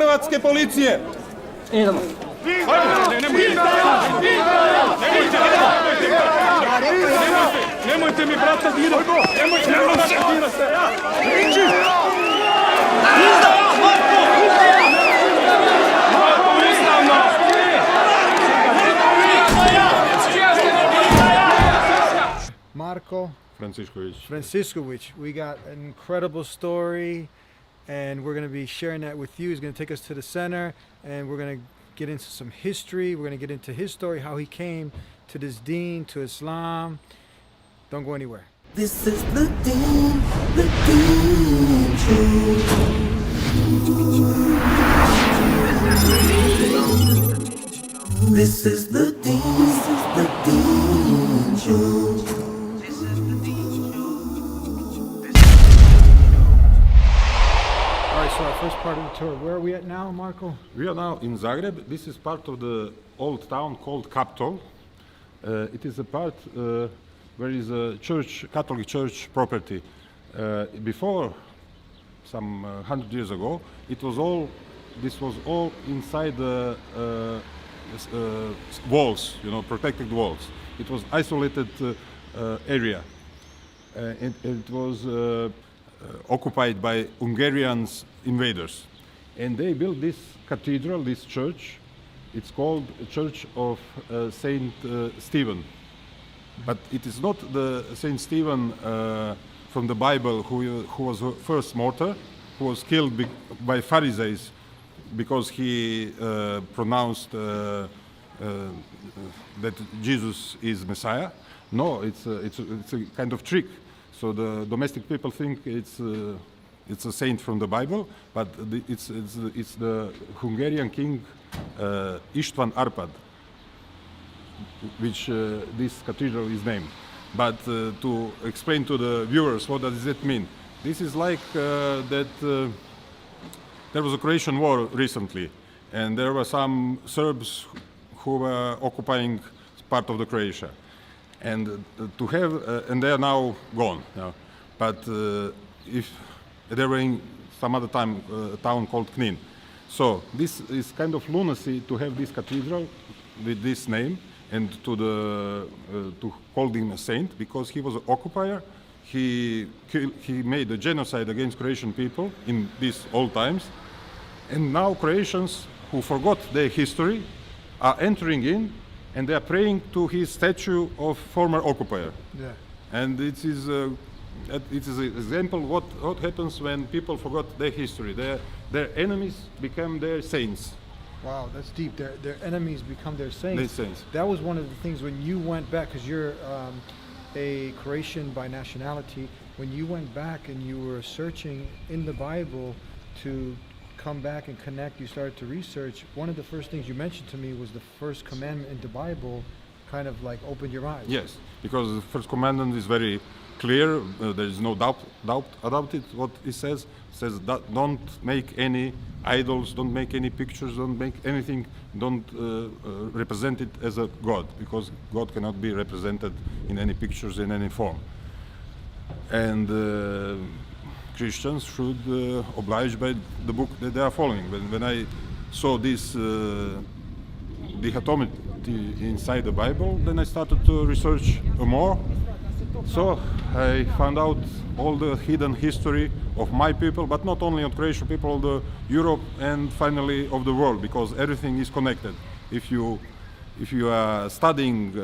hrvatske policije. Idemo. Nemojte mi brata dirati. Nemojte mi brata dirati. Marko Francišković. We got an incredible story, and we're going to be sharing that with you. He's going to take us to the center, and we're going to get into some history. We're going to get into his story, how he came to this Deen, to Islam. Don't go anywhere. This is the Deen Show. This is the Deen Show. So our first part of the tour, where are we at now, Marko? We are now in Zagreb. This is part of the old town called Kaptol. It is a part where is a church, Catholic church property. Before, some 100 years ago, this was all inside the walls, protected walls. It was isolated area. It was occupied by Hungarian invaders, and they built this cathedral, this church. It's called Church of Saint Stephen, but it is not the Saint Stephen from the Bible who was the first martyr, who was killed by Pharisees because he pronounced that Jesus is Messiah. No, it's a kind of trick. So the domestic people think it's a saint from the Bible, but it's the Hungarian king István Arpad, which this cathedral is named. But to explain to the viewers, what does it mean? This is like that there was a Croatian war recently, and there were some Serbs who were occupying part of the Croatia. And to have, and they are now gone. But if they were in some other time, a town called Knin. So this is kind of lunacy to have this cathedral with this name and to call him a saint, because he was an occupier. He made a genocide against Croatian people in these old times, and now Croatians who forgot their history are entering in. And they are praying to his statue of former occupier. Yeah. And it is an example what happens when people forgot their history. Their enemies become their saints. Wow, that's deep. Their enemies become their saints. Their saints. That was one of the things when you went back, because you're a Croatian by nationality. When you went back and you were searching in the Bible to come back and connect, you started to research, one of the first things you mentioned to me was the first commandment in the Bible kind of like opened your eyes. Yes, because the first commandment is very clear. There is no doubt about it. What it says that don't make any idols, don't make any pictures, don't make anything, don't represent it as a God, because God cannot be represented in any pictures, in any form. And Christians should oblige by the book that they are following. When I saw this dichotomy inside the Bible, then I started to research more. So I found out all the hidden history of my people, but not only of Croatian people, of the Europe, and finally of the world, because everything is connected. If you are studying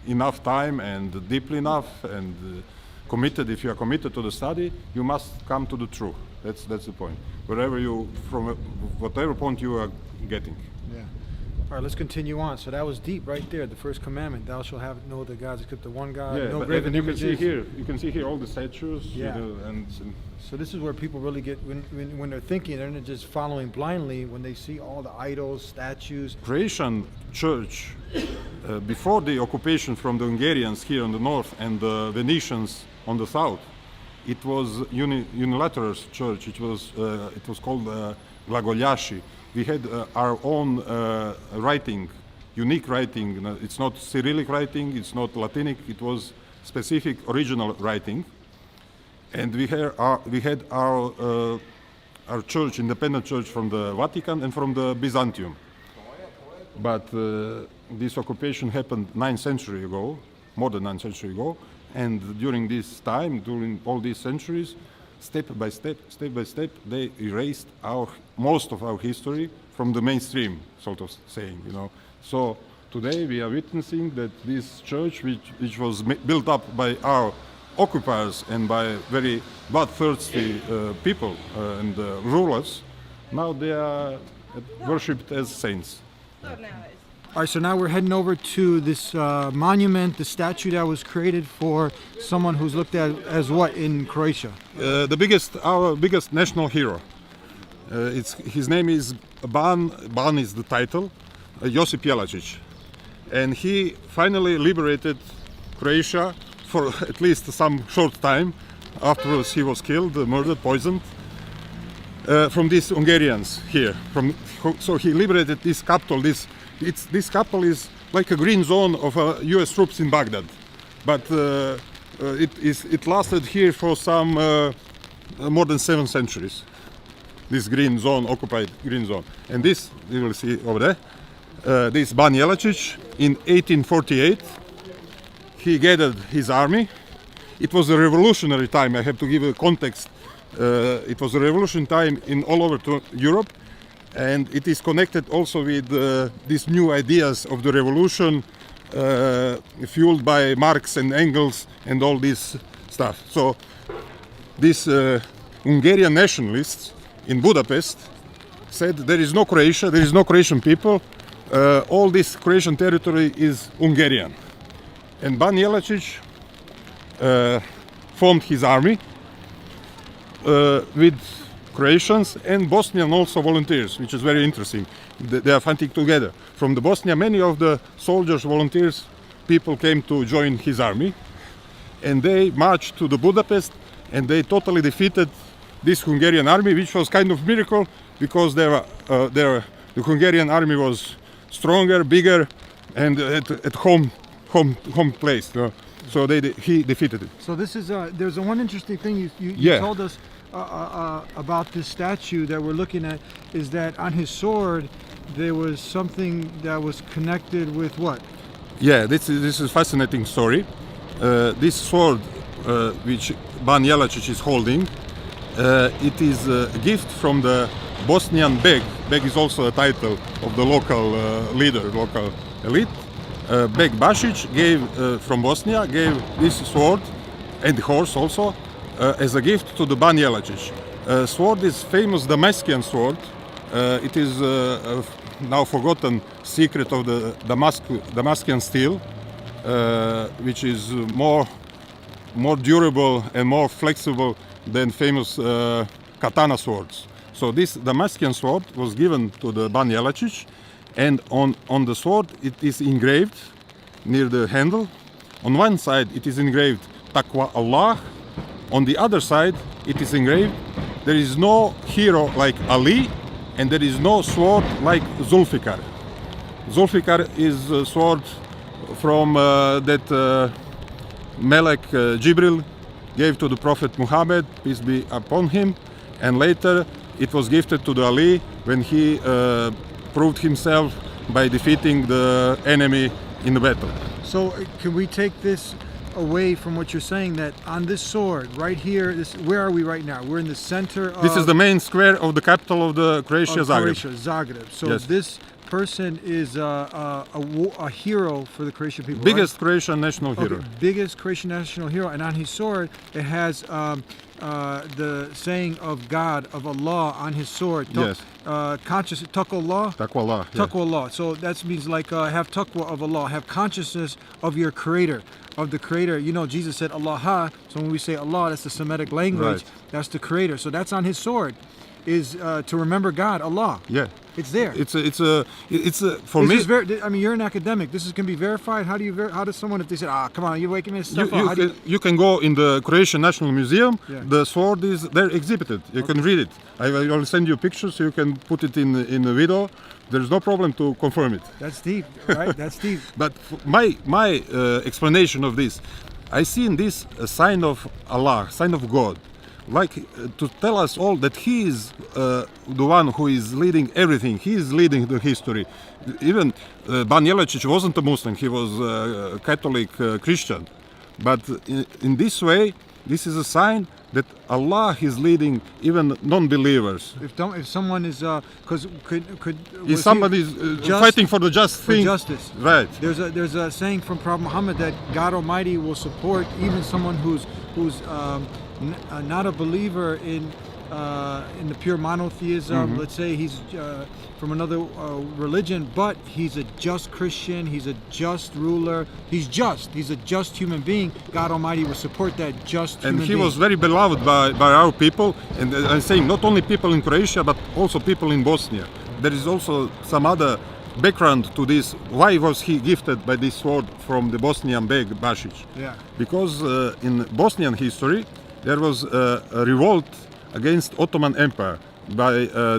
enough time and deeply enough and committed, if you are committed to the study, you must come to the truth. That's the point. From whatever point you are getting. Yeah. All right, let's continue on. So that was deep right there, the first commandment. Thou shalt have no other gods except the one God. Yeah, no graven images. You can see here all the statues. Yeah. And so this is where people really get, when they're thinking, they're not just following blindly, when they see all the idols, statues. Croatian church, before the occupation from the Hungarians here in the north and the Venetians on the south, it was unilateral church. It was called Glagoljaši. We had our own writing, unique writing. It's not Cyrillic writing, it's not Latinic, it was specific original writing. And we had our our church, independent church from the Vatican and from the Byzantium. But this occupation happened 9th century ago, more than 9th century ago, and during this time, during all these centuries, step by step, they erased most of our history from the mainstream, sort of saying, you know. So today we are witnessing that this church, which was built up by our occupiers and by very bloodthirsty people and rulers, now they are worshipped as saints. All right, so now we're heading over to this monument, the statue that was created for someone who's looked at as what in Croatia? Our biggest national hero. His name is Ban is the title, Josip Jelačić, and he finally liberated Croatia for at least some short time. Afterwards, he was killed, murdered, poisoned from these Hungarians here. So he liberated this capital. This capital is like a green zone of U.S. troops in Baghdad, but it lasted here for some more than 7 centuries. This green zone, occupied green zone, and this you will see over there. This Ban Jelačić in 1848. He gathered his army. It was a revolutionary time. I have to give a context. It was a revolution time in all over Europe, and it is connected also with these new ideas of the revolution, fueled by Marx and Engels and all this stuff. So these Hungarian nationalists in Budapest said there is no Croatia, there is no Croatian people, all this Croatian territory is Hungarian. And Ban Jelačić formed his army with Croatians and Bosnian also volunteers, which is very interesting. They are fighting together. From the Bosnia, many of the soldiers, volunteers, people came to join his army, and they marched to the Budapest, and they totally defeated this Hungarian army, which was kind of miracle because the Hungarian army was stronger, bigger, and at home place. So he defeated it. So this is there's one interesting thing you told us about this statue that we're looking at, is that on his sword there was something that was connected with what? Yeah, this is a fascinating story. This sword which Ban Jelačić is holding, it is a gift from the Bosnian Beg. Beg is also a title of the local leader, local elite. Beg Bašić gave from Bosnia this sword and horse also as a gift to the Ban Jelačić. Sword is famous Damascus sword. It is now forgotten secret of the Damascus steel, which is more durable and more flexible than famous katana swords. So this Damascus sword was given to the Ban Jelačić, and on the sword it is engraved near the handle. On one side it is engraved Taqwa Allah, on the other side it is engraved there is no hero like Ali, and there is no sword like Zulfikar. Zulfikar is a sword from that Melek Jibril gave to the Prophet Muhammad, peace be upon him, and later it was gifted to the Ali when he proved himself by defeating the enemy in the battle. So can we take this away from what you're saying, that on this sword right here, where are we right now? We're in the center of... This is the main square of the capital of the Croatia, Zagreb. So yes. This person is a hero for the Croatian people. Biggest right? Croatian national hero. Okay, biggest Croatian national hero, and on his sword it has the saying of God, of Allah on his sword. Yes. Conscious, taqwa Allah. Taqwa Allah. So that means like have taqwa of Allah, have consciousness of your Creator, of the Creator. You know, Jesus said Allah. So when we say Allah, that's the Semitic language. Right. That's the Creator. So that's on his sword, is to remember God, Allah. Yeah. It's there. It's for me. I mean, you're an academic. This can be verified. How does someone, if they say, come on, you're waking me stuff up? You can go in the Croatian National Museum. Yeah. The sword is there exhibited. You can read it. I will send you pictures so you can put it in the video. There's no problem to confirm it. That's deep, right? That's deep. But my explanation of this, I see in this a sign of Allah, sign of God. like to tell us all that he is the one who is leading everything. He is leading the history. Even Ban Jelačić wasn't a Muslim. He was a Catholic Christian. But in this way, this is a sign that Allah is leading even non-believers. If someone is, because If somebody is fighting for the just thing, justice, right? There's a saying from Prophet Muhammad that God Almighty will support even someone who's not a believer in the pure monotheism. Let's say he's from another religion, but he's a just Christian, he's a just ruler, he's a just human being. God Almighty will support that just human being. And he was very beloved by our people, and I'm saying not only people in Croatia, but also people in Bosnia. There is also some other background to this. Why was he gifted by this sword from the Bosnian Beg Bašić? Yeah. Because in Bosnian history, there was a revolt against Ottoman Empire by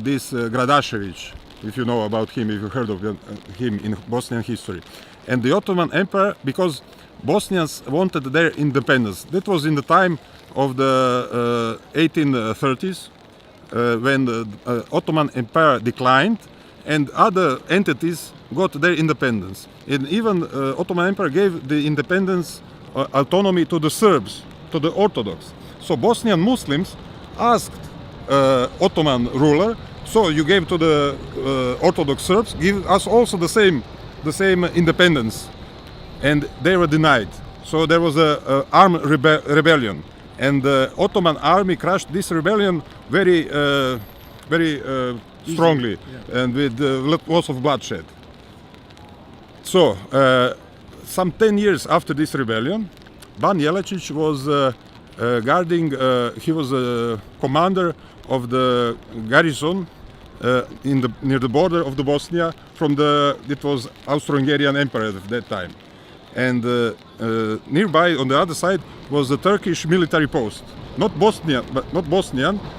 this Gradašević, if you know about him, if you heard of him in Bosnian history. And the Ottoman Empire, because Bosnians wanted their independence. That was in the time of the 1830s, when the Ottoman Empire declined and other entities got their independence. And even Ottoman Empire gave the independence autonomy to the Serbs, to the Orthodox. So Bosnian Muslims asked Ottoman ruler, so you gave to the Orthodox Serbs, give us also the same independence, and they were denied. So there was a armed rebellion, and the Ottoman army crushed this rebellion very strongly, and with lots of bloodshed. So some 10 years after this rebellion, Ban Jelačić was guarding. He was a commander of the garrison near the border of the Bosnia. It was Austro-Hungarian Empire at that time, and nearby on the other side was the Turkish military post, not Bosnian,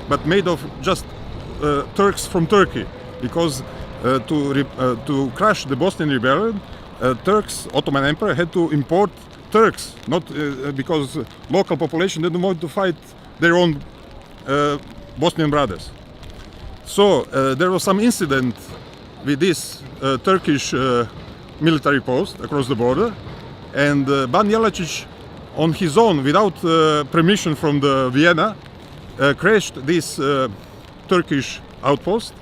but made of just Turks from Turkey, because to crush the Bosnian rebellion, Ottoman Empire had to import Turks, not because local population didn't want to fight their own Bosnian brothers. So there was some incident with this Turkish military post across the border, and Ban Jelačić, on his own, without permission from the Vienna, crashed this Turkish outpost,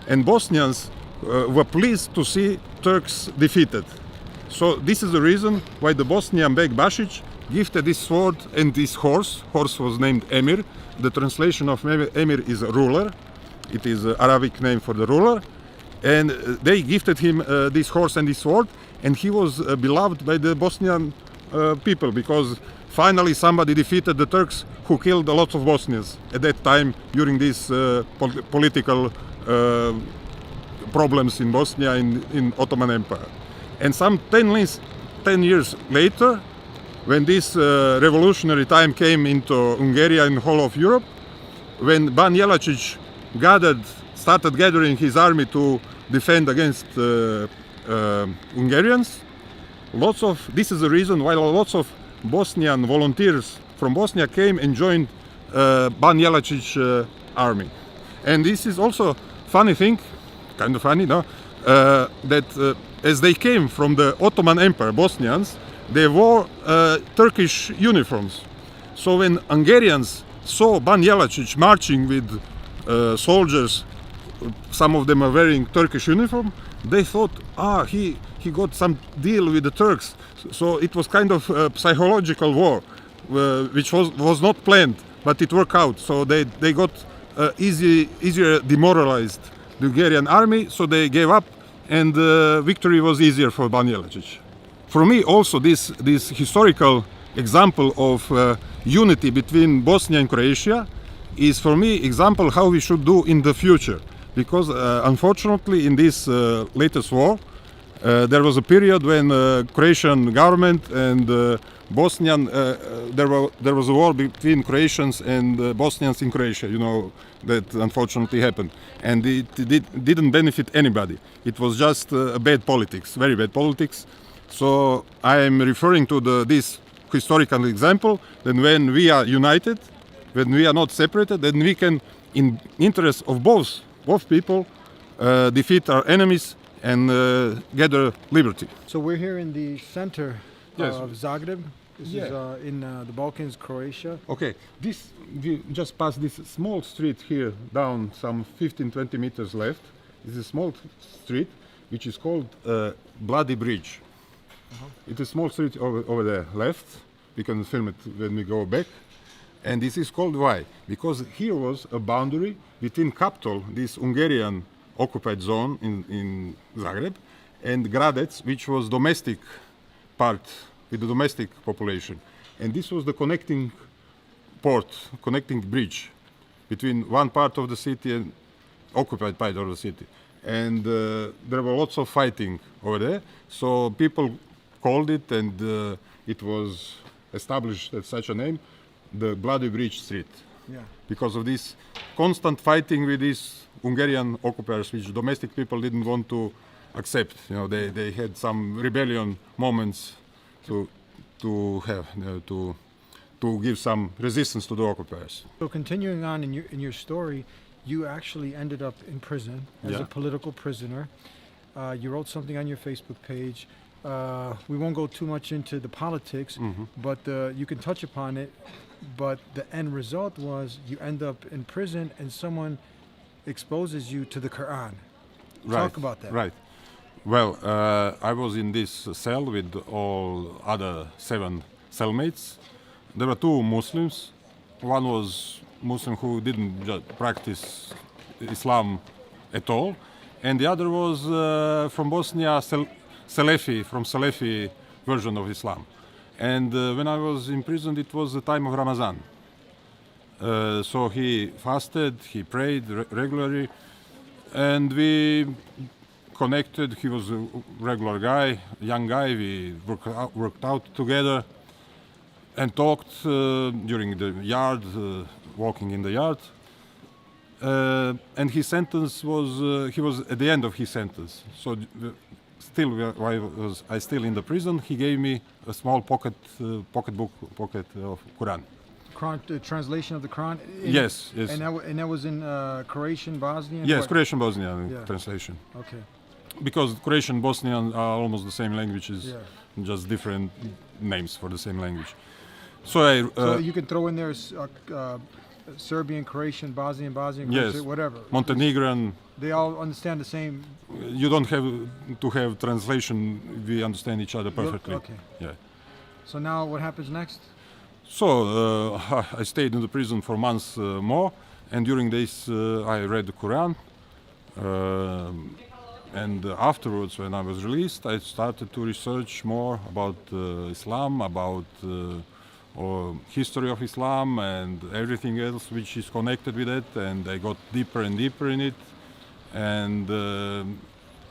and Bosnians were pleased to see Turks defeated. So this is the reason why the Bosnian Beg Bašić gifted this sword and this horse. Horse was named Emir. The translation of Emir is a ruler. It is an Arabic name for the ruler. And they gifted him this horse and this sword, and he was beloved by the Bosnian people, because finally somebody defeated the Turks who killed a lot of Bosnians at that time during these political problems in Bosnia in Ottoman Empire. And some 10 years later, when this revolutionary time came into Hungary and whole of Europe, when Ban Jelačić started gathering his army to defend against Hungarians, this is the reason why lots of Bosnian volunteers from Bosnia came and joined Ban Jelačić army. And this is also funny thing, kind of funny, no? That as they came from the Ottoman Empire, Bosnians, they wore Turkish uniforms. So when Hungarians saw Ban Jelačić marching with soldiers, some of them are wearing Turkish uniform, they thought, he got some deal with the Turks. So it was kind of a psychological war, which was not planned, but it worked out. So they got easier demoralized the Hungarian army, so they gave up, and victory was easier for Ban Jelačić. For me also this historical example of unity between Bosnia and Croatia is for me example how we should do in the future, because unfortunately in this latest war there was a period when Croatian government and Bosnian there was a war between Croatians and Bosnians in Croatia, you know, that unfortunately happened, and it didn't benefit anybody. It was just bad politics, very bad politics. So I am referring to this historical example that when we are united, when we are not separated, then we can, in interest of both people, defeat our enemies and gather liberty. So we're here in the center Yes. of Zagreb. This Yeah. is in the Balkans, Croatia. Okay, we just passed this small street here down some 15-20 meters left. It's a small street which is called Bloody Bridge. It's a small street over there left. We can film it when we go back. And this is called why? Because here was a boundary between capital, this Hungarian occupied zone in Zagreb, and Gradec, which was domestic part with the domestic population. And this was the connecting port, connecting bridge between one part of the city and occupied part of the city. And there were lots of fighting over there. So people called it, and it was established as such a name, the Bloody Bridge Street. Yeah. Because of this constant fighting with these Hungarian occupiers, which domestic people didn't want to accept. You know, they had some rebellion moments to give some resistance to the occupiers. So continuing on in your story, you actually ended up in prison as Yeah. a political prisoner. You wrote something on your Facebook page. We won't go too much into the politics, but you can touch upon it. But the end result was you end up in prison and someone exposes you to the Quran. Talk about that. Right. Well, I was in this cell with all other 7 cellmates. There were 2 Muslims. One was Muslim who didn't practice Islam at all, and the other was from Bosnia, Salafi version of Islam. And when I was imprisoned, it was the time of Ramadan. So he fasted, he prayed regularly, and we connected. He was a regular guy, young guy. We worked out together and talked during the yard, walking in the yard. And his sentence was, he was at the end of his sentence. So still, while I was still in the prison, he gave me a small pocket of Quran. Quran, the translation of the Quran? Yes. And that was in Croatian, Bosnian? Yes, What? Croatian Bosnian Yeah. translation. Okay. Because Croatian Bosnian are almost the same languages, Yeah. just different names for the same language. So So you can throw in there Serbian, Croatian, Bosnian, yes, Croatian, whatever. Montenegrin. They all understand the same. You don't have to have translation. We understand each other perfectly. Okay. Yeah. So now what happens next? So I stayed in the prison for months more, and during this I read the Quran. And afterwards, when I was released, I started to research more about Islam, about history of Islam, and everything else which is connected with it. And I got deeper and deeper in it, and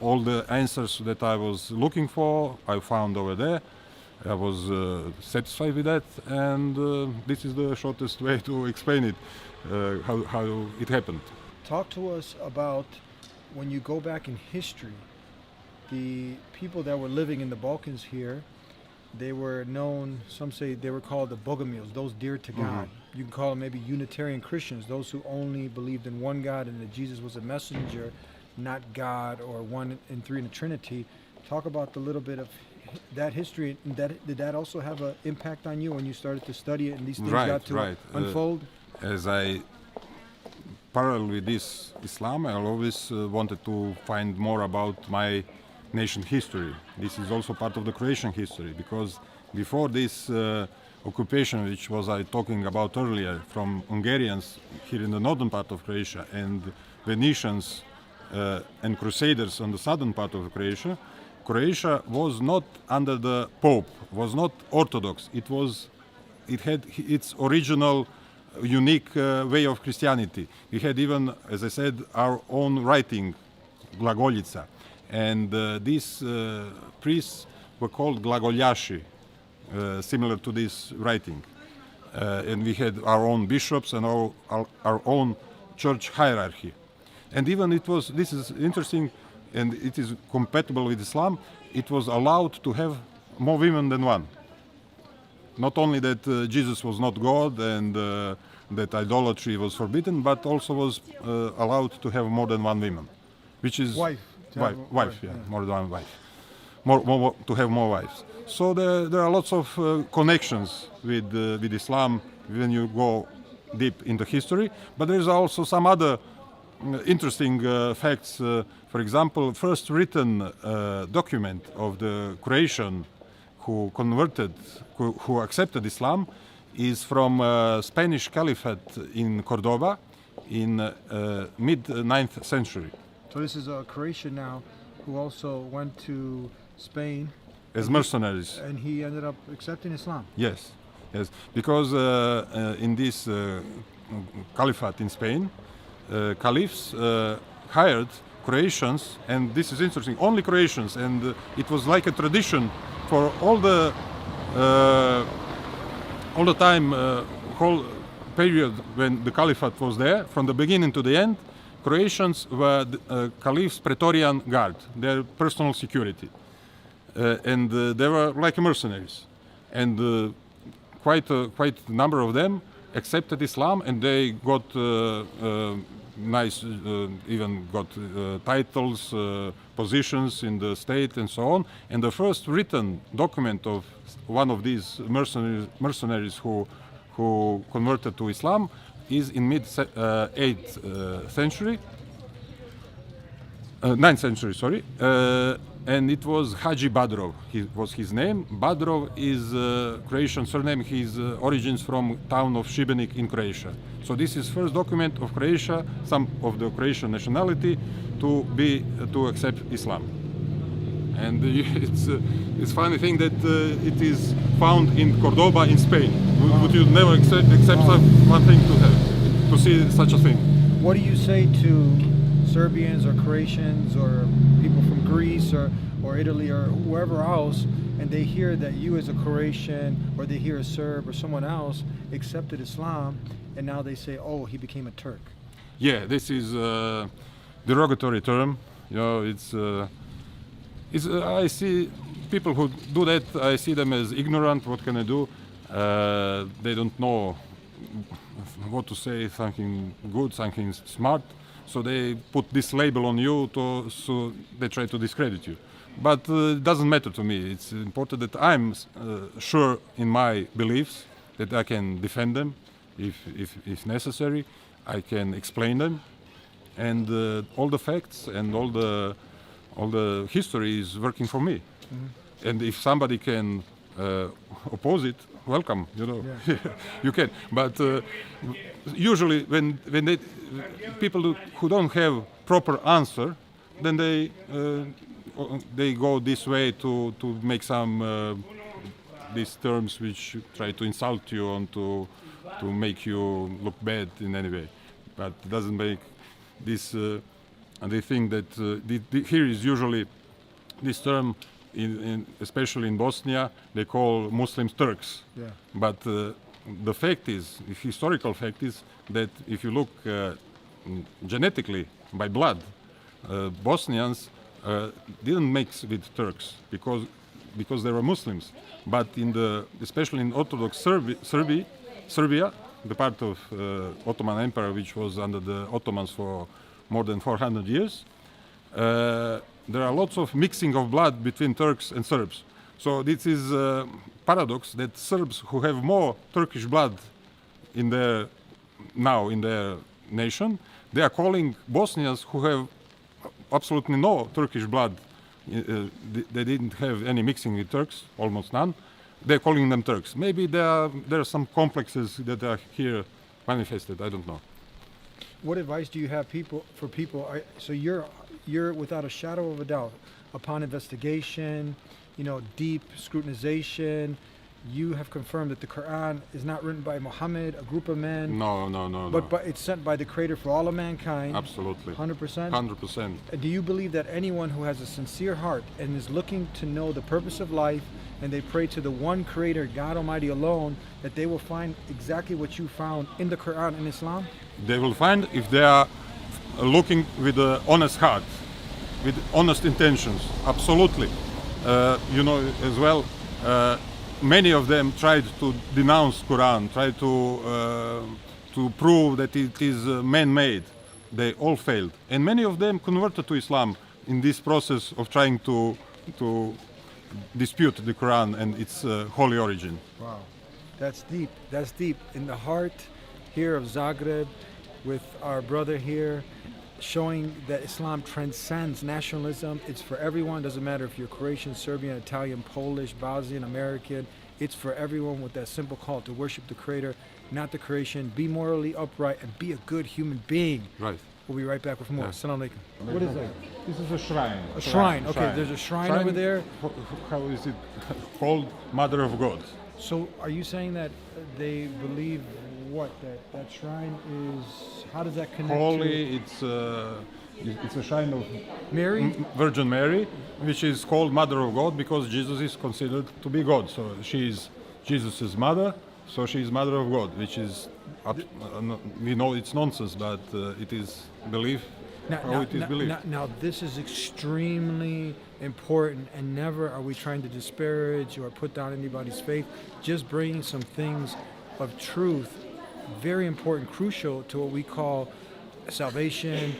all the answers that I was looking for, I found over there. I was satisfied with that, and this is the shortest way to explain it, how it happened. Talk to us about when you go back in history, the people that were living in the Balkans here, they were known, some say they were called the Bogomils, those dear to God. You can call them maybe Unitarian Christians, those who only believed in one God and that Jesus was a messenger, not God or one and three in the Trinity. Talk about the little bit of that history. Did that also have an impact on you when you started to study it and these things got to unfold? As I parallel with this Islam, I always wanted to find more about my nation history. This is also part of the Croatian history, because before this occupation, which was I talking about earlier, from Hungarians here in the northern part of Croatia and Venetians and Crusaders on the southern part of Croatia, Croatia was not under the Pope, was not Orthodox. It had its original unique way of Christianity. We had even, as I said, our own writing, glagoljica. And these priests were called glagoljaši, similar to this writing. And we had our own bishops and our own church hierarchy. And even this is interesting, and it is compatible with Islam, it was allowed to have more women than one. not only that Jesus was not God and that idolatry was forbidden, but also was allowed to have more than one woman, which is Wife. To have a wife, yeah, more than one wife, more to have more wives. So there are lots of connections with Islam when you go deep into history, but there is also some other interesting facts. For example, first written document of the Croatian who converted, who accepted Islam, is from Spanish Caliphate in Cordoba in mid 9th century. So this is a Croatian now who also went to Spain As mercenaries. and he ended up accepting Islam. Yes, because in this caliphate in Spain, caliphs hired Croatians, and this is interesting, only Croatians, and it was like a tradition for all the time, whole period when the caliphate was there, from the beginning to the end. Croatians were the caliph's Praetorian Guard, their personal security. And they were like mercenaries. And quite a number of them accepted Islam, and they got nice, even got titles, positions in the state and so on. And the first written document of one of these mercenaries who converted to Islam is in mid 9th century, sorry, and it was Haji Badrov. Was his name. Badrov is Croatian surname. His origins from town of Šibenik in Croatia. So this is first document of Croatia, some of the Croatian nationality, to accept Islam. And it's funny thing that it is found in Cordoba in Spain. Would you never accept one thing to see such a thing? What do you say to Serbians or Croatians or people from Greece or Italy or whoever else, and they hear that you as a Croatian or they hear a Serb or someone else accepted Islam, and now they say, oh, he became a Turk? Yeah, this is a derogatory term. You know, I see people who do that, I see them as ignorant. What can I do? They don't know what to say, something good, something smart. So they put this label on you, so they try to discredit you. But it doesn't matter to me. It's important that I'm sure in my beliefs, that I can defend them if necessary. I can explain them, and all the facts and all the history is working for me. Mm-hmm. And if somebody can oppose it, welcome. You know, yeah. You can. But usually, when people who don't have proper answer, then they go this way to make some these terms which try to insult you and to make you look bad in any way. But it doesn't make this. And they think that here is usually this term, especially in Bosnia, they call Muslims Turks. Yeah. But the fact is, the historical fact is that if you look genetically by blood, Bosnians didn't mix with Turks because they were Muslims. But especially in Orthodox Serbia, the part of Ottoman Empire which was under the Ottomans for more than 400 years, there are lots of mixing of blood between Turks and Serbs. So this is a paradox that Serbs who have more Turkish blood in their nation, they are calling Bosnians who have absolutely no Turkish blood. They didn't have any mixing with Turks, almost none. They're calling them Turks. Maybe there are some complexes that are here manifested. I don't know. What advice do you have for people? So you're without a shadow of a doubt, upon investigation, deep scrutinization, you have confirmed that the Quran is not written by Muhammad, a group of men. No. But it's sent by the Creator for all of mankind. Absolutely. 100%? 100%. Do you believe that anyone who has a sincere heart and is looking to know the purpose of life, and they pray to the one Creator, God Almighty alone, that they will find exactly what you found in the Quran and Islam? They will find if they are looking with an honest heart, with honest intentions. Absolutely. As well, many of them tried to denounce Quran, tried to prove that it is man-made. They all failed, and many of them converted to Islam in this process of trying to dispute the Quran and its holy origin. Wow, that's deep. That's deep. In the heart here of Zagreb, with our brother here, showing that Islam transcends nationalism. It's for everyone. Doesn't matter if you're Croatian, Serbian, Italian, Polish, Bosnian, American. It's for everyone with that simple call to worship the Creator, not the creation. Be morally upright and be a good human being. Right. We'll be right back with more. Yeah. Assalamu alaikum. What is that? This is a shrine. A shrine. Okay, there's a shrine over there. How is it called? Mother of God. So are you saying that they believe what? That shrine is, how does that connect Holy, it's a shrine of Mary? Virgin Mary, which is called Mother of God because Jesus is considered to be God. So she is Jesus' mother, so she is Mother of God, which is, we know it's nonsense, but it is belief. Now, this is extremely important, and never are we trying to disparage or put down anybody's faith. Just bringing some things of truth, very important, crucial to what we call salvation,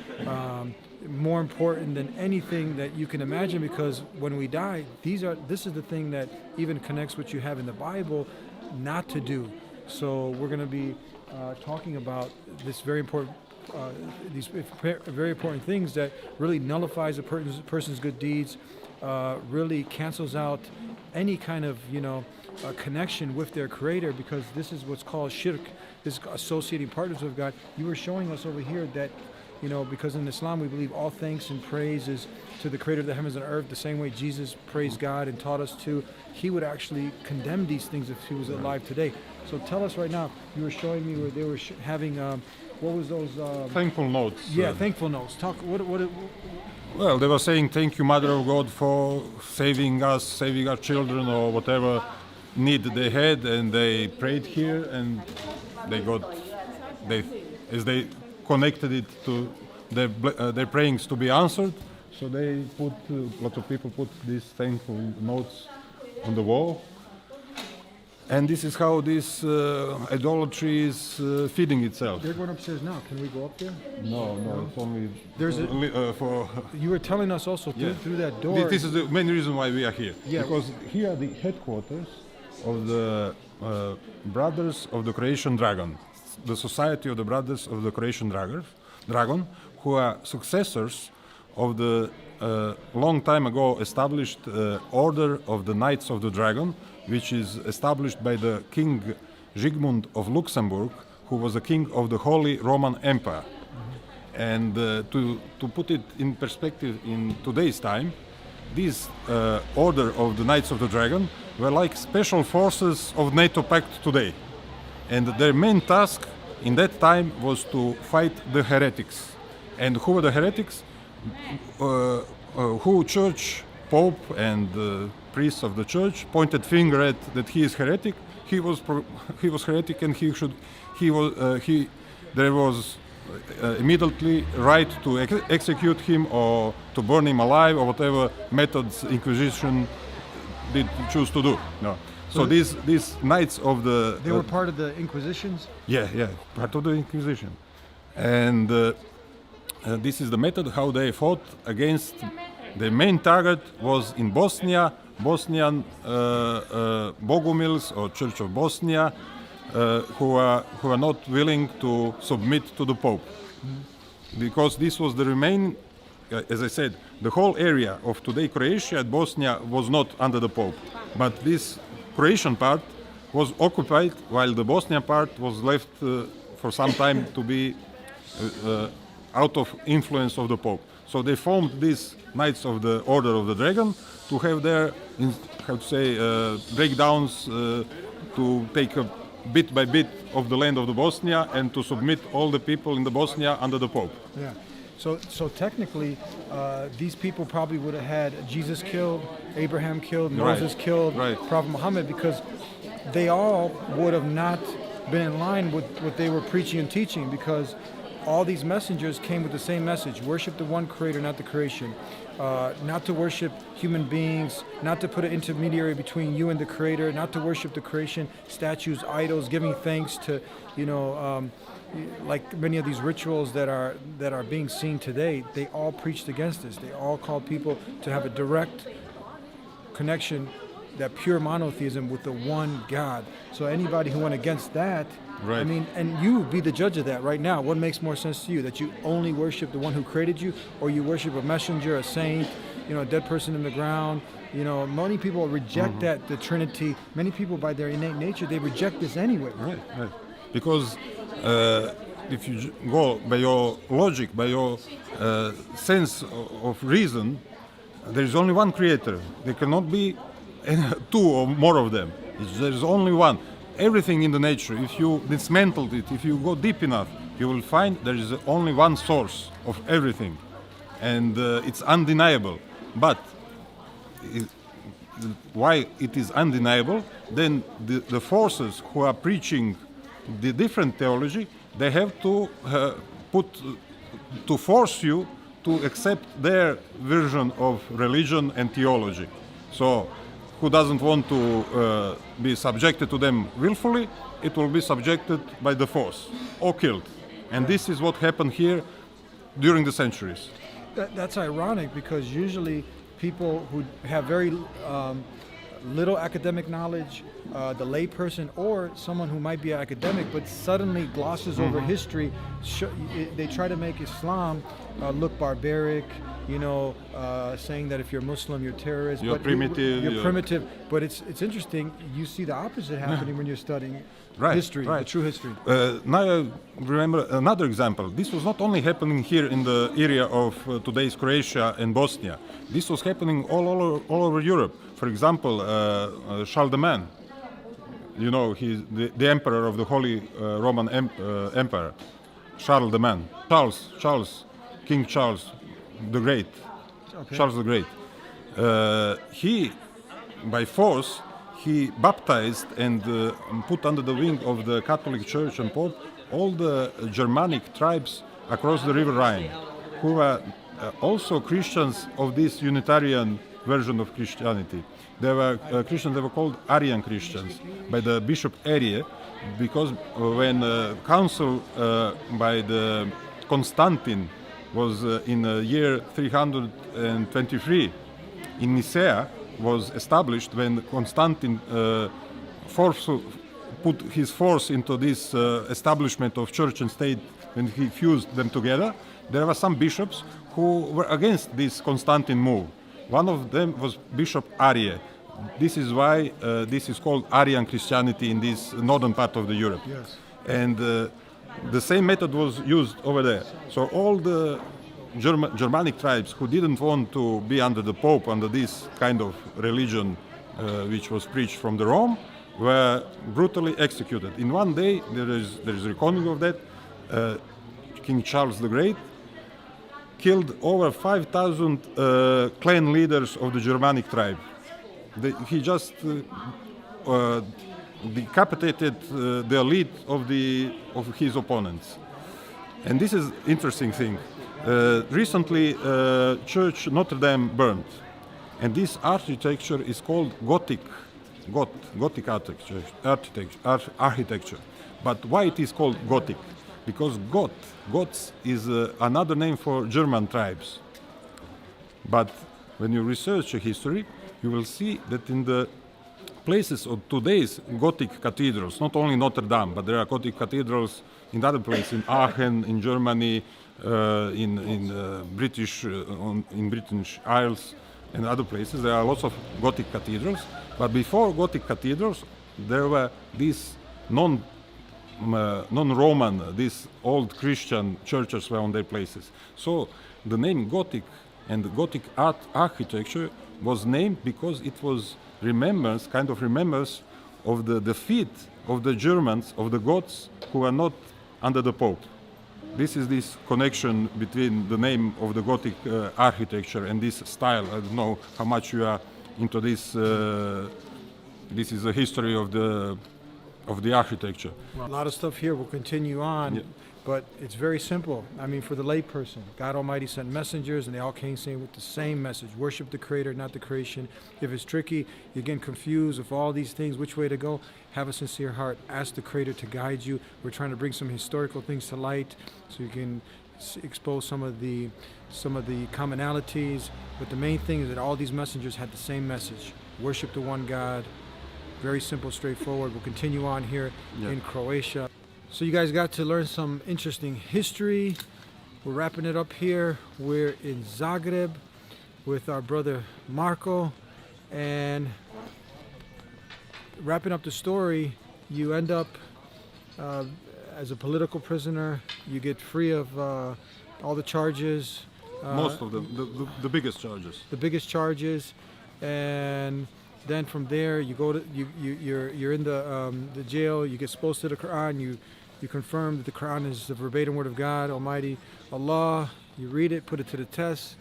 more important than anything that you can imagine, because when we die, this is the thing that even connects what you have in the Bible not to do. So we're going to be talking about this very important these very important things that really nullifies a person's good deeds, really cancels out any kind of connection with their Creator, because this is what's called shirk, this associating partners with God. You were showing us over here that because in Islam we believe all thanks and praise is to the Creator of the heavens and earth, the same way Jesus praised God and taught us to. He would actually condemn these things if he was alive today. So tell us right now, you were showing me where they were having what was those? Thankful notes. Yeah, thankful notes. Talk. Well, they were saying thank you, Mother of God, for saving us, saving our children, or whatever need they had, and they prayed here, and as they connected it to their prayings to be answered. So they put a lot of people put these thankful notes on the wall. And this is how this idolatry is feeding itself. They're going upstairs now. Can we go up there? No, it's only for. You were telling us also through that door. This is the main reason why we are here. Yeah. Because here are the headquarters of the Brothers of the Croatian Dragon, the Society of the Brothers of the Croatian Dragon, who are successors of the long time ago established Order of the Knights of the Dragon, which is established by the King Zsigmund of Luxembourg, who was the king of the Holy Roman Empire. Mm-hmm. And to put it in perspective in today's time, this Order of the Knights of the Dragon were like special forces of NATO pact today. And their main task in that time was to fight the heretics. And who were the heretics? Who church, pope, and priests of the church pointed finger at that he is heretic. He was heretic, and there was immediately right to execute him or to burn him alive, or whatever methods Inquisition did choose to do. No. So these knights of the they were part of the Inquisitions. Yeah, part of the Inquisition, and this is the method how they fought against. The main target was in Bosnia, Bosnian Bogumils or Church of Bosnia, who are not willing to submit to the Pope, because this was the remain. As I said, the whole area of today Croatia and Bosnia was not under the Pope, but this Croatian part was occupied, while the Bosnian part was left for some time to be out of influence of the Pope. So they formed these Knights of the Order of the Dragon to have their, breakdowns, to take a bit by bit of the land of the Bosnia and to submit all the people in the Bosnia under the Pope. Yeah. So technically, these people probably would have had Jesus killed, Abraham killed, Moses killed, Prophet Muhammad, because they all would have not been in line with what they were preaching and teaching, because all these messengers came with the same message: worship the one creator, not the creation. Not to worship human beings, not to put an intermediary between you and the creator, not to worship the creation, statues, idols, giving thanks to, like many of these rituals that are being seen today. They all preached against this. They all called people to have a direct connection, that pure monotheism with the one God. So anybody who went against that, Right. I mean, and you be the judge of that right now. What makes more sense to you? That you only worship the one who created you, or you worship a messenger, a saint, a dead person in the ground? Many people reject that, the Trinity. Many people, by their innate nature, they reject this anyway. Right. Because if you go by your logic, by your sense of reason, there is only one creator. There cannot be two or more of them. There is only one. Everything in the nature, if you dismantle it, if you go deep enough, you will find there is only one source of everything, and it's undeniable. But why it is undeniable? Then the forces who are preaching the different theology, they have to to force you to accept their version of religion and theology. So, who doesn't want to be subjected to them willfully, it will be subjected by the force or killed. And this is what happened here during the centuries. That's ironic, because usually people who have very little academic knowledge, the lay person or someone who might be an academic but suddenly glosses over history, they try to make Islam look barbaric, saying that if you're Muslim, you're terrorist. You're primitive. You're primitive. But it's interesting. You see the opposite happening when you're studying history, the true history. Now I remember another example. This was not only happening here in the area of today's Croatia and Bosnia. This was happening all over Europe. For example, Charles the Man. He's the emperor of the Holy Roman Empire. Charles the Man. King Charles the Great. Okay. Charles the Great. He, by force, he baptized and put under the wing of the Catholic Church and Pope all the Germanic tribes across the River Rhine, who were also Christians of this Unitarian version of Christianity. They were Christians, they were called Arian Christians by the Bishop Arian, because when council by the Constantine was in the year 323 in Nicaea was established, when Constantine put his force into this establishment of church and state, when he fused them together, there were some bishops who were against this Constantine move. One of them was Bishop Arian. This is why this is called Arian Christianity in this northern part of the Europe. Yes. And the same method was used over there. So all the Germanic tribes who didn't want to be under the Pope, under this kind of religion which was preached from the Rome, were brutally executed. In one day, there is recording of that. King Charles the Great killed over 5,000 clan leaders of the Germanic tribe. He just decapitated the elite of his opponents. And this is interesting thing. Recently, Church Notre Dame burned, and this architecture is called Gothic architecture. But why it is called Gothic? Because Goths is another name for German tribes. But when you research history, you will see that in the places of today's Gothic cathedrals, not only Notre Dame, but there are Gothic cathedrals in other places, in Aachen, in Germany, in British Isles, and other places. There are lots of Gothic cathedrals. But before Gothic cathedrals, there were these non-Roman, these old Christian churches were on their places. So the name Gothic and Gothic art architecture was named because it was remembrance of the defeat of the Germans, of the Goths, who were not under the Pope. This is this connection between the name of the Gothic architecture and this style. I don't know how much you are into this. This is the history of the architecture. A lot of stuff here will continue on. Yeah. But it's very simple. I mean, for the layperson, God Almighty sent messengers, and they all came saying with the same message: worship the Creator, not the creation. If it's tricky, you're getting confused with all these things, which way to go, have a sincere heart. Ask the Creator to guide you. We're trying to bring some historical things to light so you can expose some of the commonalities. But the main thing is that all these messengers had the same message: worship the one God. Very simple, straightforward. We'll continue on here in Croatia. So you guys got to learn some interesting history. We're wrapping it up here. We're in Zagreb with our brother Marko, and wrapping up the story, you end up as a political prisoner. You get free of all the charges. Most of them, the biggest charges. The biggest charges, and then from there you go to you're in the jail. You get exposed to the Quran. You confirm that the Quran is the verbatim word of God Almighty Allah. You read it, put it to the test.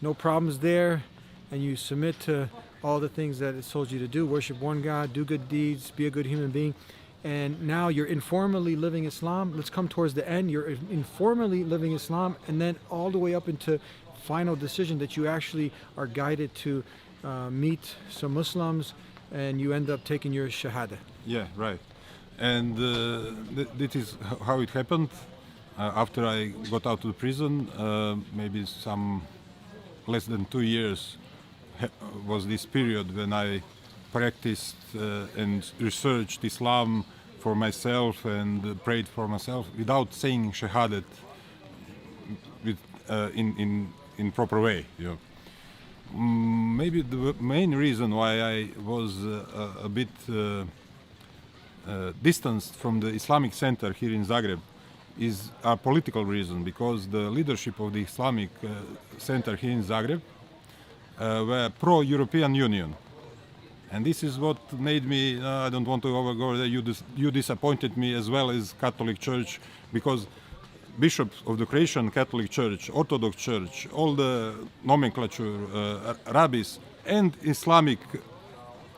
No problems there, and you submit to all the things that it's told you to do. Worship one God, do good deeds, be a good human being. And now you're informally living Islam. Let's come towards the end. You're informally living Islam, and then all the way up into final decision that you actually are guided to meet some Muslims, and you end up taking your shahada. Yeah, right. And that is how it happened. After I got out of the prison, maybe some less than 2 years was this period when I practiced and researched Islam for myself and prayed for myself without saying shahadat in proper way. You know. Maybe the main reason why I was a bit distanced from the Islamic Center here in Zagreb is a political reason, because the leadership of the Islamic Center here in Zagreb were pro-European Union. And this is what made me, I don't want to overgo that, you disappointed me as well as Catholic Church, because bishops of the Croatian Catholic Church, Orthodox Church, all the nomenclature, rabbis, and Islamic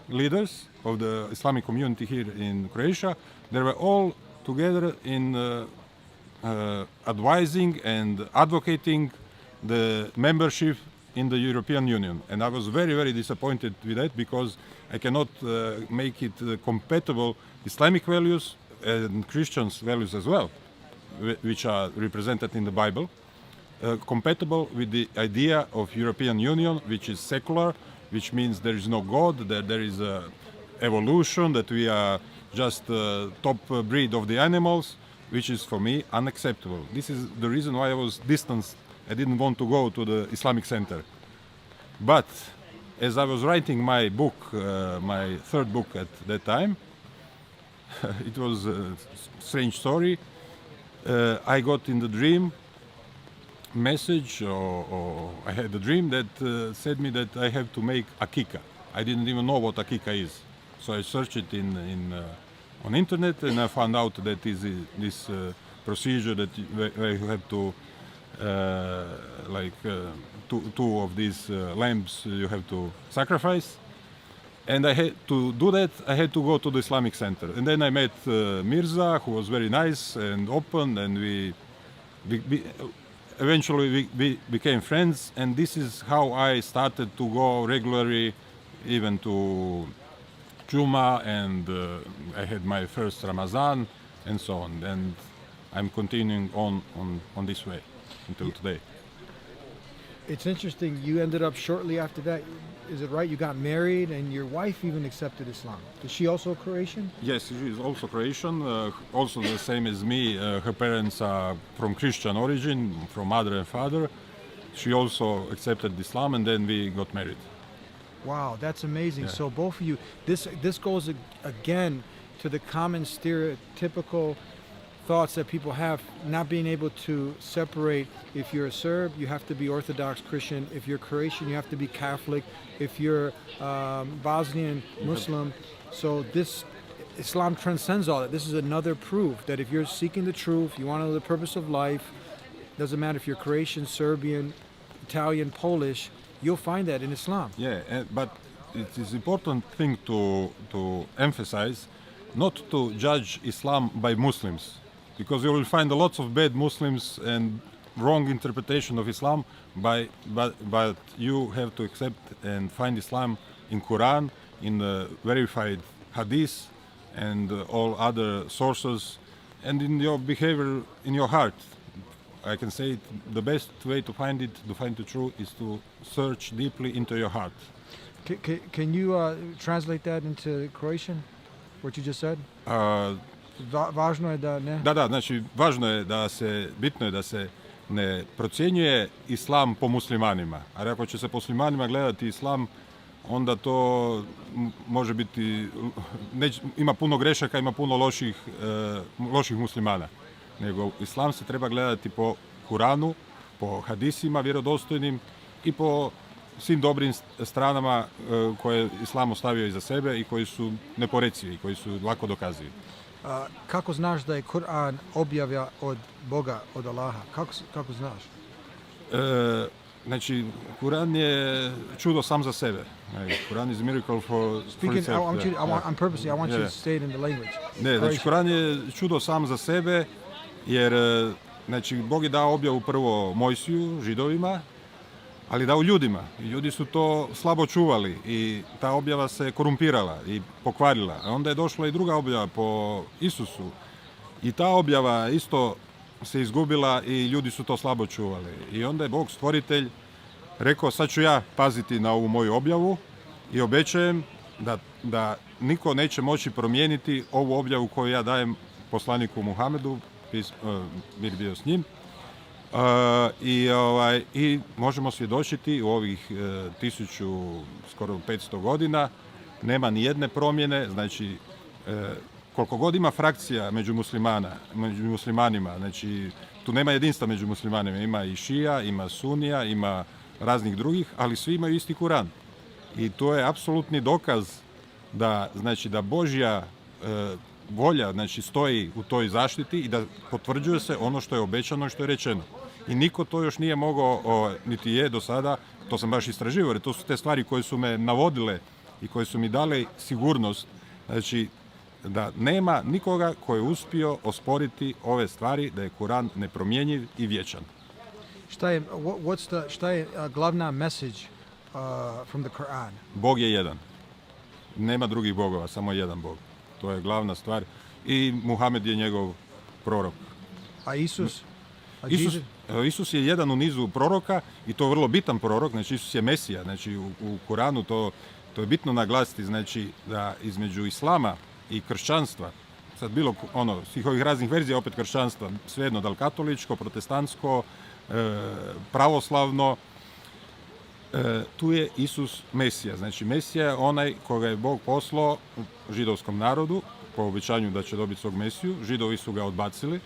leaders of the Islamic community here in Croatia, they were all together in advising and advocating the membership in the European Union. And I was very, very disappointed with that, because I cannot make it compatible Islamic values and Christians' values as well, which are represented in the Bible, compatible with the idea of European Union, which is secular, which means there is no God, that there is a evolution, that we are just top breed of the animals, which is for me unacceptable. This is the reason why I was distanced. I didn't want to go to the Islamic Center. But as I was writing my book, my third book at that time, it was a strange story. I got in the dream message, or I had a dream that said me that I have to make akika. I didn't even know what akika is. So I searched it on internet, and I found out that is this procedure that where you have to two of these lambs you have to sacrifice. And I had to do that, I had to go to the Islamic Center. And then I met Mirza, who was very nice and open, and we eventually became friends. And this is how I started to go regularly, even to Juma, and I had my first Ramadan, and so on. And I'm continuing on this way until today. It's interesting, you ended up shortly after that, is it right, you got married and your wife even accepted Islam. Is she also Croatian? Yes, she is also Croatian, also the same as me. Her parents are from Christian origin, from mother and father. She also accepted Islam, and then we got married. Wow, that's amazing. Yeah. So both of you, this goes again to the common stereotypical thoughts that people have, not being able to separate. If you're a Serb, you have to be Orthodox Christian. If you're Croatian, you have to be Catholic. If you're Bosnian Muslim. So this Islam transcends all that. This is another proof that if you're seeking the truth, you want to know the purpose of life, doesn't matter if you're Croatian, Serbian, Italian, Polish, you'll find that in Islam. Yeah, but it is important thing to emphasize, not to judge Islam by Muslims. because you will find a lot of bad Muslims and wrong interpretation of Islam, but you have to accept and find Islam in Quran, in the verified hadith, and all other sources, and in your behavior, in your heart. I can say the best way to find the truth, is to search deeply into your heart. Can you translate that into Croatian, what you just said? Važno je da ne... Da, znači bitno je da se ne procjenjuje islam po muslimanima. A ako će se po muslimanima gledati islam, onda to može biti, ima puno grešaka, ima puno loših muslimana. Nego islam se treba gledati po Kuranu, po hadisima vjerodostojnim i po svim dobrim stranama koje islam ostavio iza sebe i koji su neporecivi, koji su lako dokazivi. Kako znaš da je Kur'an objava od Boga, od Allaha? Kako znaš? Znači, Kur'an je čudo sam za sebe. Kur'an is a miracle for itself. On purpose, I want you to say it in the language. Ne, znači, Kur'an je čudo sam za sebe, jer znači, Bog je dao objavu prvo Mojsiju, Židovima, ali dao ljudima. I ljudi su to slabo čuvali i ta objava se korumpirala i pokvarila. A onda je došla i druga objava po Isusu i ta objava isto se izgubila i ljudi su to slabo čuvali. I onda je Bog stvoritelj rekao, sad ću ja paziti na ovu moju objavu i obećajem da niko neće moći promijeniti ovu objavu koju ja dajem poslaniku Muhamedu, mir bio s njim. I možemo svjedočiti u ovih 1500 godina nema ni jedne promjene, znači koliko god ima frakcija među muslimanima, znači tu nema jedinstva među muslimanima, ima i šija, ima sunija, ima raznih drugih, ali svi imaju isti Kuran. I to je apsolutni dokaz da Božja volja, znači, stoji u toj zaštiti i da potvrđuje se ono što je obećano i što je rečeno. I niko to još nije mogao, niti je do sada, to sam baš istraživao, jer to su te stvari koje su me navodile i koje su mi dale sigurnost, znači, da nema nikoga koji je uspio osporiti ove stvari, da je Kuran nepromjenjiv i vječan. Šta je glavna message from the Quran? Bog je jedan. Nema drugih bogova, samo jedan Bog. To je glavna stvar. I Muhamed je njegov prorok. A Isus? Isus je jedan u nizu proroka i to je vrlo bitan prorok, znači Isus je Mesija, znači u Kuranu to je bitno naglasiti, znači da između islama i kršćanstva, sad bilo svih ovih raznih verzija opet kršćanstva, svejedno da li katoličko, protestantsko, pravoslavno, tu je Isus Mesija. Znači Mesija je onaj koga je Bog poslao židovskom narodu, po obećanju da će dobiti svog Mesiju. Židovi su ga odbacili.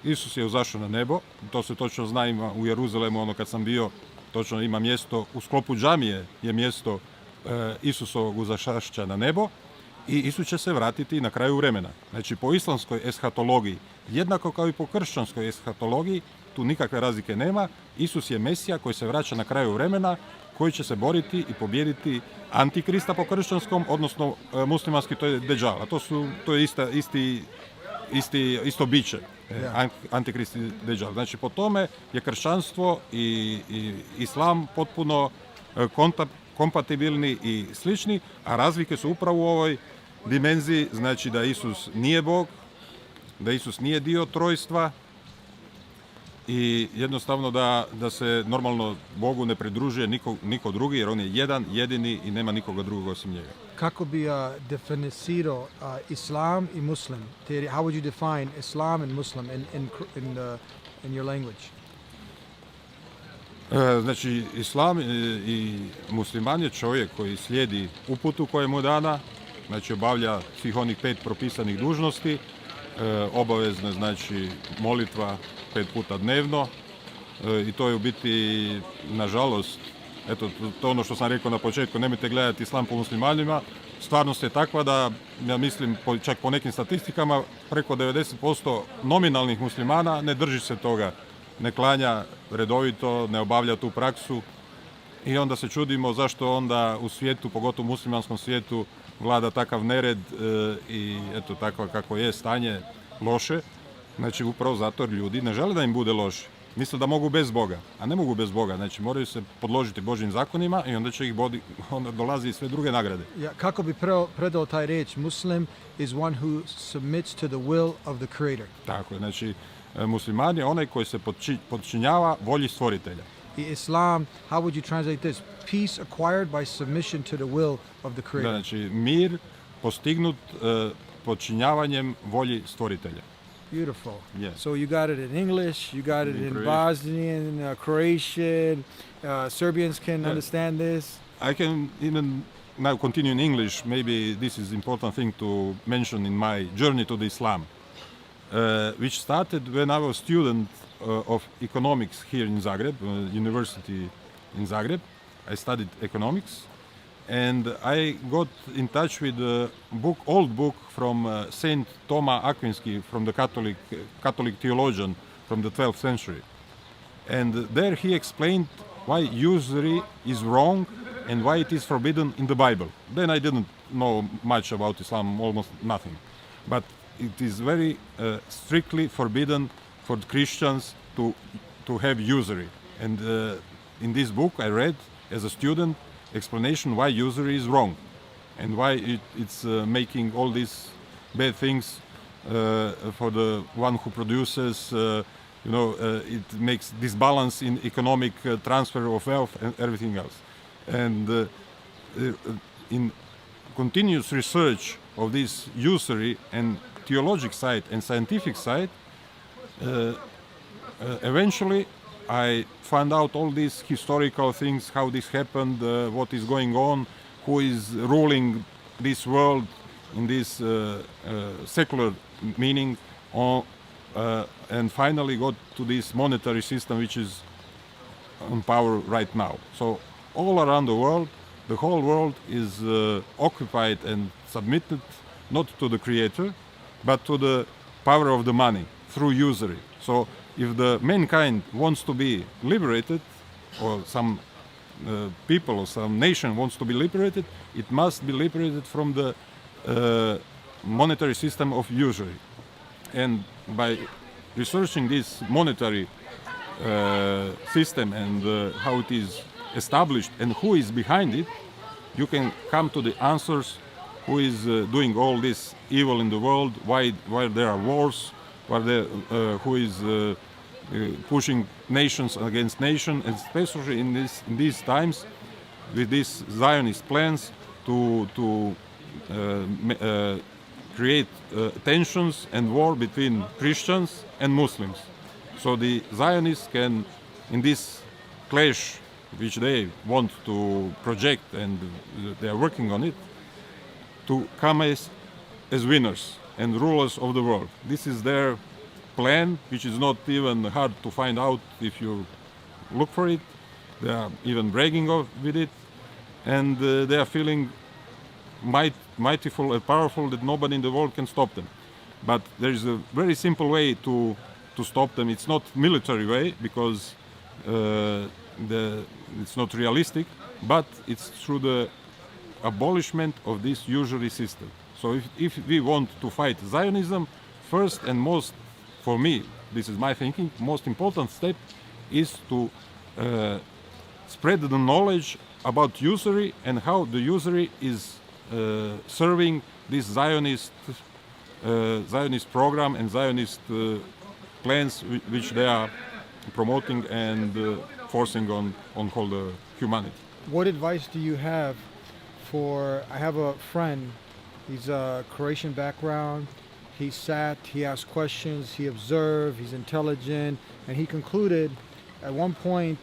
Isus je uzašao na nebo, to se točno zna, ima u Jeruzalemu, kad sam bio, točno ima mjesto, u sklopu džamije je mjesto Isusovog uzašašća na nebo i Isus će se vratiti na kraju vremena. Znači po islamskoj eshatologiji, jednako kao i po kršćanskoj eshatologiji, tu nikakve razlike nema, Isus je Mesija koji se vraća na kraju vremena, koji će se boriti i pobijediti Antikrista po kršćanskom, odnosno muslimanski, to je Deđal, a to je isto biće, Antikrist i Deđal. Znači po tome je kršćanstvo i islam potpuno kompatibilni i slični, a razlike su upravo u ovoj dimenziji, znači da Isus nije Bog, da Isus nije dio trojstva i jednostavno da se normalno Bogu ne pridružuje niko drugi, jer on je jedan, jedini i nema nikoga drugog osim njega. Kako bi definicirao Islam i Muslim? How would you define Islam and Muslim in your language? Znači, Islam i musliman je čovjek koji slijedi uputu koja mu je dana, znači obavlja svih onih 5 propisanih dužnosti, obavezno znači molitva 5 puta dnevno i to je u biti, nažalost, eto, to je ono što sam rekao na početku, nemojte gledati islam po muslimanima, stvarnost je takva da, ja mislim, čak po nekim statistikama, preko 90% nominalnih muslimana ne drži se toga, ne klanja redovito, ne obavlja tu praksu i onda se čudimo zašto onda u svijetu, pogotovo u muslimanskom svijetu, vlada takav nered i eto takva kako je stanje loše. Znači upravo zato jer ljudi ne žele da im bude loše. Misle da mogu bez Boga, a ne mogu bez Boga. Znači moraju se podložiti Božjim zakonima i onda će ih onda dolazi i sve druge nagrade. Ja, kako bi predao taj reč, Muslim is one who submits to the will of the Creator. Tako je, znači musliman je onaj koji se podčinjava volji stvoritelja. I Islam, how would you translate this? Peace acquired by submission to the will of the Da, Creator. znači mir postignut podčinjavanjem volji stvoritelja. Beautiful. Yes. So you got it in English, you got it in Croatian. Bosnian, Croatian, Serbians can understand this. I can even now continue in English. Maybe this is important thing to mention in my journey to the Islam, which started when I was student of economics here in Zagreb, university in Zagreb. I studied economics, and I got in touch with a old book from Saint Thomas Aquinsky, from the Catholic theologian from the 12th century. And there he explained why usury is wrong and why it is forbidden in the Bible. Then I didn't know much about Islam, almost nothing. But it is very strictly forbidden for Christians to have usury. And in this book I read as a student explanation why usury is wrong and why it's making all these bad things for the one who produces. It makes disbalance in economic transfer of wealth and everything else. And in continuous research of this usury and theologic side and scientific side, eventually I found out all these historical things, how this happened, what is going on, who is ruling this world in this secular meaning, and finally got to this monetary system which is in power right now. So all around the world, the whole world is occupied and submitted not to the creator, but to the power of the money through usury. So if the mankind wants to be liberated, or some people or some nation wants to be liberated, it must be liberated from the monetary system of usury. And by researching this monetary system and how it is established and who is behind it, you can come to the answers who is doing all this evil in the world, why there are wars, who is pushing nations against nations, and especially in these times with these Zionist plans to create tensions and war between Christians and Muslims. So the Zionists can, in this clash which they want to project, and they are working on it, to come as winners and rulers of the world. This is their plan, which is not even hard to find out if you look for it. They are even bragging with it, and they are feeling mightyful and powerful that nobody in the world can stop them. But there is a very simple way to stop them. It's not military way, because it's not realistic, but it's through the abolishment of this usury system. So if we want to fight Zionism, first and most, for me, this is my thinking, most important step is to spread the knowledge about usury and how the usury is serving this Zionist program and Zionist plans which they are promoting and forcing on whole the humanity. What advice do you have for, I have a friend, he's a Croatian background, he sat, he asked questions, he observed, he's intelligent, and he concluded at one point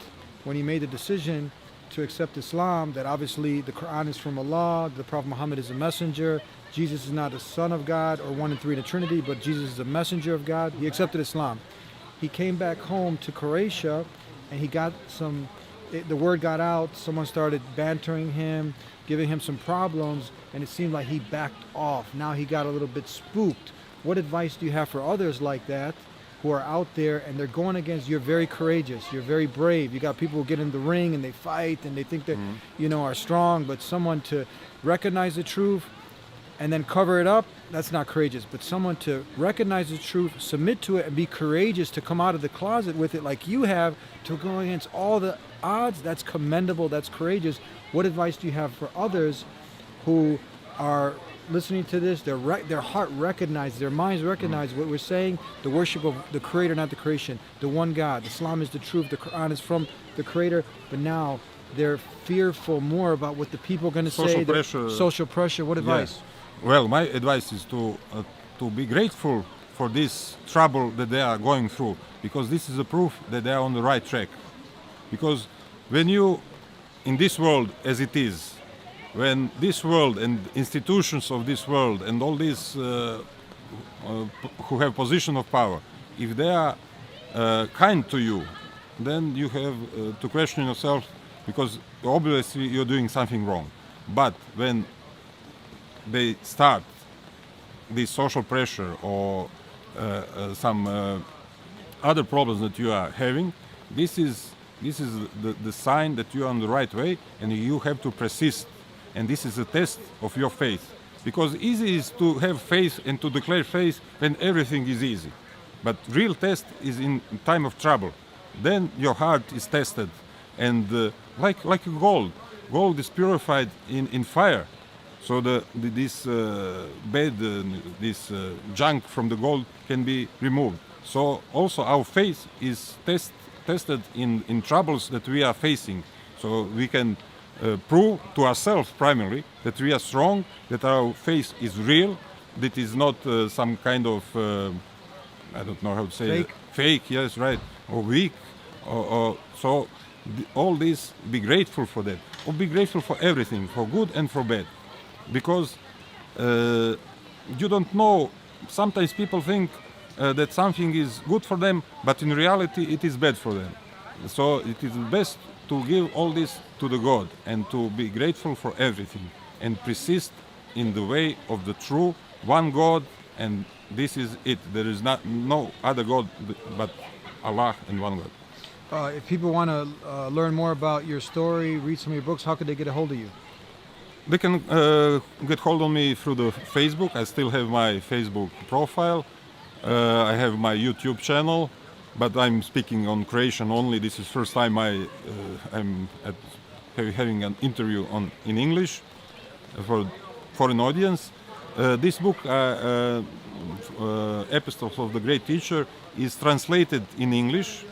when he made the decision to accept Islam that obviously the Quran is from Allah, the Prophet Muhammad is a messenger, Jesus is not a son of God or one in three in the Trinity, but Jesus is a messenger of God. He accepted Islam. He came back home to Croatia and he got the word got out, someone started bantering him, giving him some problems, and it seemed like he backed off. Now he got a little bit spooked. What advice do you have for others like that who are out there and they're going against, you're very courageous, you're very brave. You got people who get in the ring and they fight and they think that, are strong, but someone to recognize the truth and then cover it up, that's not courageous. But someone to recognize the truth, submit to it, and be courageous to come out of the closet with it like you have, to go against all the odds, that's commendable, that's courageous. What advice do you have for others who are listening to this, their heart recognizes, their minds recognize what we're saying, the worship of the Creator, not the creation, the one God. Islam is the truth, the Quran is from the Creator, but now they're fearful more about what the people are going to say. Social pressure. What advice? Yeah. Well, my advice is to be grateful for this trouble that they are going through, because this is a proof that they are on the right track. Because when you, in this world as it is, when this world and institutions of this world and all these who have position of power, if they are kind to you, then you have to question yourself, because obviously you're doing something wrong. But when they start this social pressure or some other problems that you are having, this is the sign that you are on the right way, and you have to persist. And this is a test of your faith. Because easy is to have faith and to declare faith when everything is easy. But real test is in time of trouble. Then your heart is tested. And like gold. Gold is purified in fire. So this junk from the gold can be removed. So also our faith is tested in troubles that we are facing. So we can prove to ourselves primarily that we are strong, that our faith is real, that is not some kind of, I don't know how to say fake. It. Fake, yes, right, or weak. So all this, be grateful for that. Or be grateful for everything, for good and for bad. Because you don't know, sometimes people think that something is good for them, but in reality it is bad for them. So it is best to give all this to the God and to be grateful for everything and persist in the way of the true one God, and this is it. There is no other God but Allah and one God. If people want to learn more about your story, read some of your books, how could they get a hold of you? They can get hold of me through the Facebook. I still have my Facebook profile. I have my YouTube channel, but I'm speaking on Croatian only. This is first time I'm having an interview in English for foreign audience. This book, Epistles of the Great Teacher, is translated in English.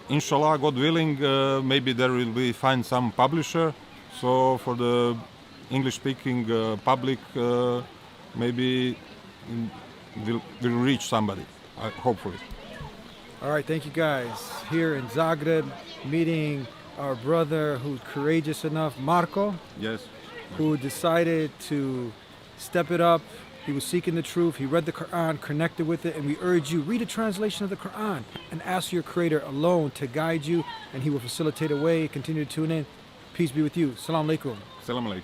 Inshallah, God willing, maybe there will be find some publisher. So for the English-speaking public, maybe will reach somebody, hopefully. All right, thank you guys. Here in Zagreb, meeting our brother who's courageous enough, Marko, Yes. who decided to step it up. He was seeking the truth. He read the Quran, connected with it, and we urge you, read a translation of the Quran and ask your Creator alone to guide you, and He will facilitate a way. Continue to tune in. Peace be with you. Salam alaikum. Salam alaikum.